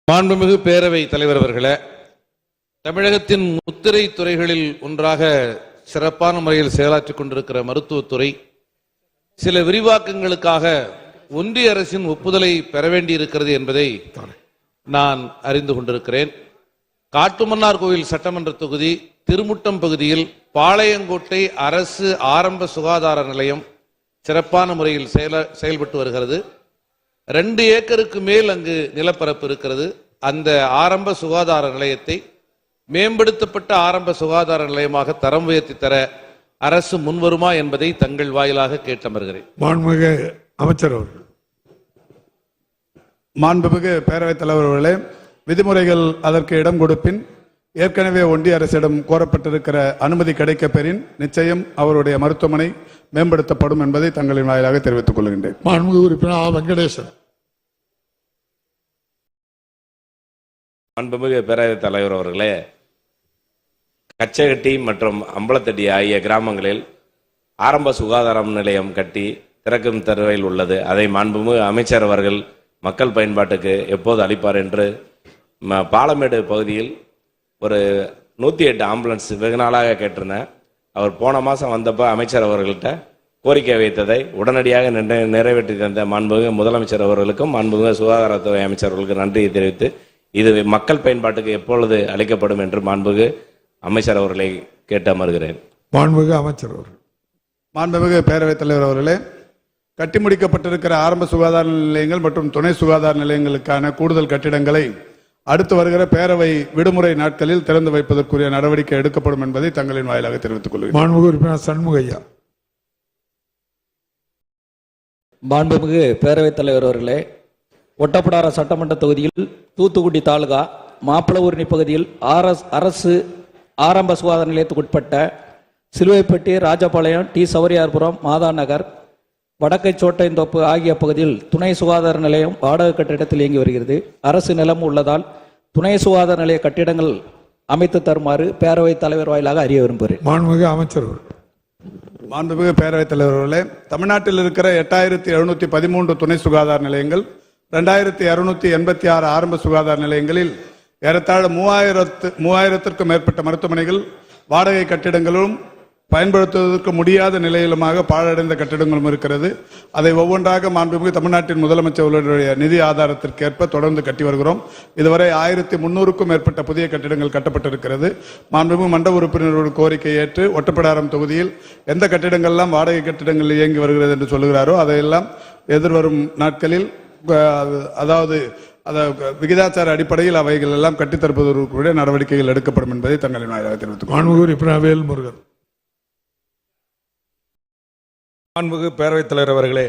மாண்புமிகு பேரவை தலைவர் அவர்களே, தமிழகத்தின் முத்திரை துறைகளில் ஒன்றாக சிறப்பான முறையில் செயலாற்றிக் கொண்டிருக்கிற மருத்துவத்துறை சில விரிவாக்கங்களுக்காக ஒன்றிய அரசின் ஒப்புதலை பெற வேண்டியிருக்கிறது என்பதை நான் அறிந்து கொண்டிருக்கிறேன். காட்டுமன்னார் கோவில் சட்டமன்ற தொகுதி திருமுட்டம் பகுதியில் பாளையங்கோட்டை அரசு ஆரம்ப சுகாதார நிலையம் சிறப்பான முறையில் செயல்பட்டு வருகிறது. 2 ஏக்கருக்கு மேல் அங்கு நிலப்பரப்பு இருக்கிறது. அந்த ஆரம்ப சுகாதார நிலையத்தை மேம்படுத்தப்பட்ட ஆரம்ப சுகாதார நிலையமாக தரம் உயர்த்தி தர அரசு முன்வருமா என்பதை தங்கள் வாயிலாக கேட்டமர்கிறேன். மாண்புமிகு அமைச்சர் அவர்கள். மாண்புமிகு பேரவைத் தலைவர் அவர்களே, விதிமுறைகள் அதற்கு இடம் கொடுப்பின் ஏற்கனவே ஒன்றிய அரசிடம் கோரப்பட்டிருக்கிற அனுமதி கிடைக்க பெறின் நிச்சயம் அவருடைய மருத்துவமனை மேம்படுத்தப்படும் என்பதை தங்களின் வாயிலாக தெரிவித்துக் கொள்கின்றேன். மாண்புமிகு உறுப்பினர் வெங்கடேசன். மாண்புமிகு பேரவைத் தலைவர் அவர்களே, கச்சகட்டி மற்றும் அம்பலத்தடி ஆகிய கிராமங்களில் ஆரம்ப சுகாதார நிலையம் கட்டி திறக்கும் தருவையில் உள்ளது. அதை மாண்புமிகு அமைச்சர் அவர்கள் மக்கள் பயன்பாட்டுக்கு எப்போது அளிப்பார் என்று பாலமேடு பகுதியில் ஒரு 108 ஆம்புலன்ஸ் வெகு நாளாக கேட்டிருந்தேன். அவர் போன மாதம் வந்தப்போ அமைச்சர் அவர்கள்ட்ட கோரிக்கை வைத்ததை உடனடியாக நிறைவேற்றி தந்த மாண்புமிகு முதலமைச்சர் அவர்களுக்கும் மாண்புமிகு சுகாதாரத்துறை அமைச்சர்களுக்கு நன்றியை தெரிவித்து இது மக்கள் பயன்பாட்டுக்கு எப்பொழுது அளிக்கப்படும் என்று மாண்புமிகு அமைச்சர் அவர்களை கேட்டு அமர்கிறேன். மாண்புமிகு அமைச்சர் அவர்கள். மாண்புமிகு பேரவைத் தலைவர் அவர்களே, கட்டி முடிக்கப்பட்டிருக்கிற ஆரம்ப சுகாதார நிலையங்கள் மற்றும் துணை சுகாதார நிலையங்களுக்கான கூடுதல் கட்டிடங்களை அடுத்து வருகிற பேரவை விடுமுறை நாட்களில் திறந்து வைப்பதற்குரிய நடவடிக்கை எடுக்கப்படும் என்பதை தங்களின் வாயிலாக தெரிவித்துக் கொள்கிறேன். மாண்புமிகு உறுப்பினர் சண்முகையா. மாண்புமிகு பேரவைத் தலைவர் அவர்களே, ஒட்டப்பிடார சட்டமன்ற தொகுதியில் தூத்துக்குடி தாலுகா மாப்பிளவூரணி பகுதியில் அரசு ஆரம்ப சுகாதார நிலையத்துக்குட்பட்ட சிலுவைப்பட்டி, ராஜபாளையம், டி சௌரியார்புரம், மாதா நகர், வடக்கை சோட்டைந்தோப்பு ஆகிய பகுதியில் துணை சுகாதார நிலையம் வாடகை கட்டிடத்தில் இயங்கி வருகிறது. அரசு நிலம் உள்ளதால் துணை சுகாதார நிலைய கட்டிடங்கள் அமைத்து தருமாறு பேரவைத் தலைவர் வாயிலாக அறிய விரும்புகிறேன். மாண்புமிகு அமைச்சர். மாண்புமிகு பேரவைத் தலைவர் அவர்களே, தமிழ்நாட்டில் இருக்கிற 8713 துணை சுகாதார நிலையங்கள் 2286 ஆரம்ப சுகாதார நிலையங்களில் ஏறத்தாழ 3000த்திற்கும் மேற்பட்ட மருத்துவமனைகள் வாடகை கட்டிடங்களும் பயன்படுத்துவதற்கு முடியாத நிலையிலுமாக பாழடைந்த கட்டிடங்களும் இருக்கிறது. அதை ஒவ்வொன்றாக மாண்புமிகு தமிழ்நாட்டின் முதலமைச்சர்களுடைய நிதி ஆதாரத்திற்கேற்ப தொடர்ந்து கட்டி வருகிறோம். இதுவரை 1300க்கும் மேற்பட்ட புதிய கட்டிடங்கள் கட்டப்பட்டிருக்கிறது. மாண்புமிகு மண்டல உறுப்பினரோட கோரிக்கை ஏற்று ஒட்டப்பிடாரம் தொகுதியில் எந்த கட்டிடங்கள்லாம் வாடகை கட்டிடங்கள் இயங்கி வருகிறது என்று சொல்லுகிறாரோ அதையெல்லாம் எதிர்வரும் நாட்களில் அதாவது விகிதாச்சார அடிப்படையில் அவைகள் எல்லாம் கட்டித்தருப்பதற்குரிய நடவடிக்கைகள் எடுக்கப்படும் என்பதை தங்களின் வாயிலாக தெரிவித்துக் கொள்கிறேன். மாண்புமிகு பேரவைத் தலைவர் அவர்களே,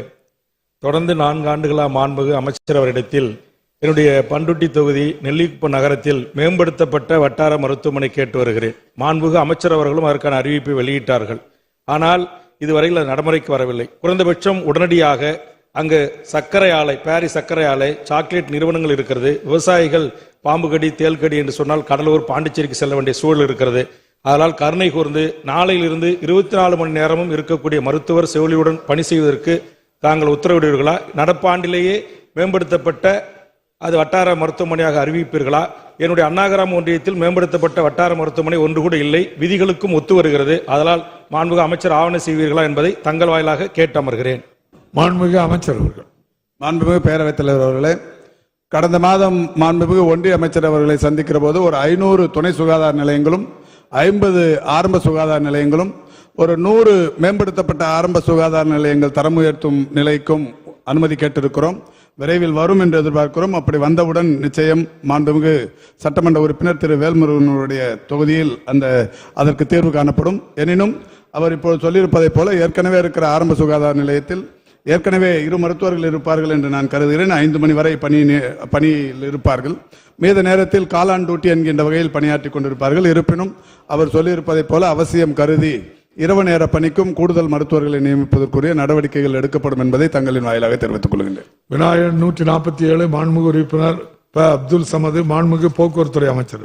தொடர்ந்து 4 ஆண்டுகளாக மாண்புமிகு அமைச்சர் அவரிடத்தில் என்னுடைய பண்டுட்டி தொகுதி நெல்லிக்குப்பம் நகரத்தில் மேம்படுத்தப்பட்ட வட்டார மருத்துவமனை கேட்டு வருகிறேன். மாண்புமிகு அமைச்சர் அவர்களும் அதற்கான அறிவிப்பை வெளியிட்டார்கள். ஆனால் இதுவரையில் அது நடைமுறைக்கு வரவில்லை. குறைந்தபட்சம் உடனடியாக அங்கு சர்க்கரை ஆலை, பாரி சர்க்கரை ஆலை, சாக்லேட் நிறுவனங்கள் இருக்கிறது. விவசாயிகள் பாம்பு கடி, தேல் கடி என்று சொன்னால் கடலூர், பாண்டிச்சேரிக்கு செல்ல வேண்டிய சூழல் இருக்கிறது. அதனால் கருணை கூர்ந்து நாளையிலிருந்து 24 மணி நேரமும் இருக்கக்கூடிய மருத்துவர் செவிலியுடன் பணி செய்வதற்கு தாங்கள் உத்தரவிடுவீர்களா? நடப்பாண்டிலேயே மேம்படுத்தப்பட்ட அது வட்டார மருத்துவமனையாக அறிவிப்பீர்களா? என்னுடைய அண்ணாகிராம ஒன்றியத்தில் மேம்படுத்தப்பட்ட வட்டார மருத்துவமனை ஒன்று கூட இல்லை. விதிகளுக்கும் ஒத்து வருகிறது. அதனால் மாண்புமிகு அமைச்சர் ஆவண செய்வீர்களா என்பதை தங்கள் வாயிலாக கேட்டு அமர்கிறேன். மாண்புமிகு அமைச்சர் அவர்கள். மாண்புமிகு பேரவைத் தலைவர் அவர்களே, கடந்த மாதம் மாண்புமிகு ஒன்றிய அமைச்சர் அவர்களை சந்திக்கிற போது ஒரு 500 துணை சுகாதார நிலையங்களும் 50 ஆரம்ப சுகாதார நிலையங்களும் ஒரு 100 மேம்படுத்தப்பட்ட ஆரம்ப சுகாதார நிலையங்கள் தரம் உயர்த்தும் நிலைக்கும் அனுமதி கேட்டிருக்கிறோம். விரைவில் வரும் என்று எதிர்பார்க்கிறோம். அப்படி வந்தவுடன் நிச்சயம் மாண்புமிகு சட்டமன்ற உறுப்பினர் திரு வேல்முருகனுடைய தொகுதியில் அதற்கு தீர்வு காணப்படும். எனினும் அவர் இப்போது சொல்லியிருப்பதை போல ஏற்கனவே இருக்கிற ஆரம்ப சுகாதார நிலையத்தில் ஏற்கனவே 2 மருத்துவர்கள் இருப்பார்கள் என்று நான் கருதுகிறேன். 5 மணி வரை பணியில் இருப்பார்கள். மீத நேரத்தில் காலான் டியூட்டி என்கின்ற வகையில் பணியாற்றி கொண்டிருப்பார்கள். இருப்பினும் அவர் சொல்லியிருப்பதைப் போல அவசியம் கருதி இரவு நேர பணிக்கும் கூடுதல் மருத்துவர்களை நியமிப்பதற்குரிய நடவடிக்கைகள் எடுக்கப்படும் என்பதை தங்களின் வாயிலாக தெரிவித்துக் கொள்கின்றேன். விநாயகன் 147 மாண்புமிகு உறுப்பினர் அப்துல் சமது. மாண்புமிகு போக்குவரத்துறை அமைச்சர்.